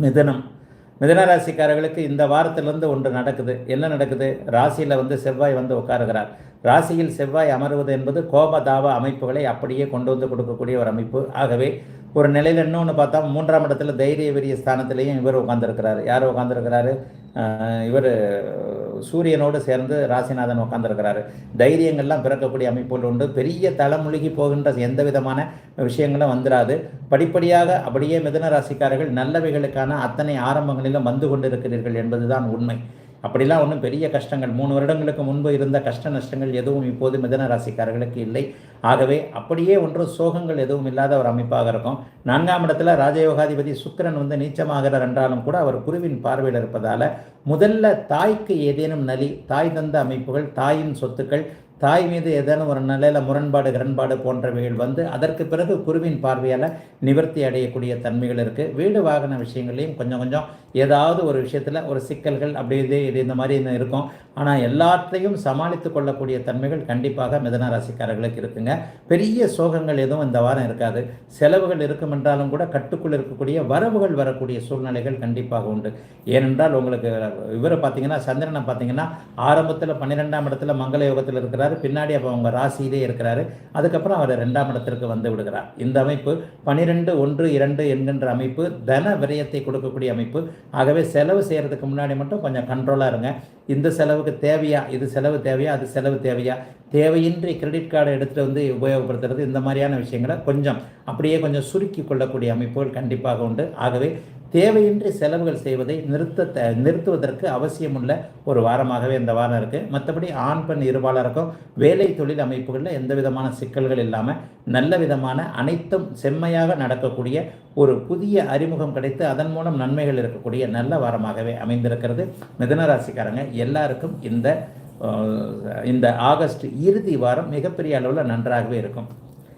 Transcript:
மிதுனம். மிதுன ராசிக்காரர்களுக்கு இந்த வாரத்திலிருந்து ஒன்று நடக்குது. என்ன நடக்குது? ராசியில் செவ்வாய் உட்காருகிறார். ராசியில் செவ்வாய் அமர்வது என்பது கோபதாப அமைப்புகளை அப்படியே கொண்டு வந்து கொடுக்கக்கூடிய ஒரு அமைப்பு. ஆகவே ஒரு நிலையில் இன்னொன்று பார்த்தா 3ஆம் இடத்துல தைரிய வீரிய ஸ்தானத்திலையும் இவர் உட்காந்துருக்கிறாரு. யார் உட்காந்துருக்கிறாரு? இவர் சூரியனோடு சேர்ந்து ராசிநாதன் உட்காந்துருக்கிறாரு. தைரியங்கள்லாம் பிறக்கக்கூடிய அமைப்புகள் உண்டு. பெரிய தலைமுழுகி போகின்ற எந்த விதமான விஷயங்களும் வந்துடாது. படிப்படியாக அப்படியே மிதுன ராசிக்காரர்கள் நல்லவைகளுக்கான அத்தனை ஆரம்பங்களிலும் வந்து கொண்டிருக்கிறீர்கள் என்பதுதான் உண்மை. அப்படிலாம் ஒன்றும் பெரிய கஷ்டங்கள் 3 வருடங்களுக்கு முன்பு இருந்த கஷ்ட நஷ்டங்கள் எதுவும் இப்போது மிதுன ராசிக்காரர்களுக்கு இல்லை. ஆகவே அப்படியே ஒன்றும் சோகங்கள் எதுவும் இல்லாத ஒரு அமைப்பாக இருக்கும். 4ஆம் இடத்துல ராஜயோகாதிபதி சுக்கிரன் நீச்சமாகிறார் என்றாலும் கூட அவர் குருவின் பார்வையில் இருப்பதால் முதல்ல தாய்க்கு ஏதேனும் நலி, தாய் தந்த அமைப்புகள், தாயின் சொத்துக்கள், தாய் மீது ஏதேனும் ஒரு நிலையில் முரண்பாடு கிரண்பாடு போன்றவைகள் அதற்கு பிறகு குருவின் பார்வையால் நிவர்த்தி அடையக்கூடிய தன்மைகள் இருக்குது. வீடு வாகன விஷயங்களையும் கொஞ்சம் கொஞ்சம் ஏதாவது ஒரு விஷயத்தில் ஒரு சிக்கல்கள் அப்படி இது இந்த மாதிரி இருக்கும். ஆனால் எல்லாத்தையும் சமாளித்து கொள்ளக்கூடிய தன்மைகள் கண்டிப்பாக மிதுன ராசிக்காரர்களுக்கு இருக்குங்க. பெரிய சோகங்கள் எதுவும் இந்த வாரம் இருக்காது. செலவுகள் இருக்கும் என்றாலும் கூட கட்டுக்குள் இருக்கக்கூடிய வரவுகள் வரக்கூடிய சூழ்நிலைகள் கண்டிப்பாக உண்டு. ஏனென்றால் உங்களுக்கு இவரை பார்த்தீங்கன்னா, சந்திரனை பார்த்தீங்கன்னா ஆரம்பத்தில் 12ஆம் இடத்துல மங்கள யோகத்தில் இருக்கிறார். பின்னாடி அப்போ அவங்க ராசியிலே இருக்கிறாரு. அதுக்கப்புறம் அவர் 2ஆம் இடத்திற்கு வந்து விடுகிறார். இந்த அமைப்பு 12-1-2 என்கின்ற அமைப்பு தன விரயத்தை கொடுக்கக்கூடிய அமைப்பு. ஆகவே செலவு செய்கிறதுக்கு முன்னாடி மட்டும் கொஞ்சம் கண்ட்ரோலாக இருங்க. இந்த செலவுக்கு தேவையா, இது செலவு தேவையா, அது செலவு தேவையா, தேவையின்றி கிரெடிட் கார்டை எடுத்துகிட்டு உபயோகப்படுத்துறது, இந்த மாதிரியான விஷயங்களை அப்படியே கொஞ்சம் சுருக்கி கொள்ளக்கூடிய அமைப்புகள் கண்டிப்பாக உண்டு. ஆகவே தேவையின்றி செலவுகள் செய்வதை நிறுத்துவதற்கு அவசியமுள்ள ஒரு வாரமாகவே இந்த வாரம் இருக்குது. மற்றபடி ஆண் பெண் இருபாலருக்கும் வேலை தொழில் அமைப்புகளில் எந்த விதமான சிக்கல்கள் இல்லாமல் நல்ல விதமான அனைத்தும் செம்மையாக நடக்கக்கூடிய ஒரு புதிய அறிமுகம் கிடைத்து அதன் மூலம் நன்மைகள் இருக்கக்கூடிய நல்ல வாரமாகவே அமைந்திருக்கிறது. மிதுன ராசிக்காரங்க எல்லாருக்கும் இந்த ஆகஸ்ட் இறுதி வாரம் மிகப்பெரிய அளவில் நன்றாகவே இருக்கும்.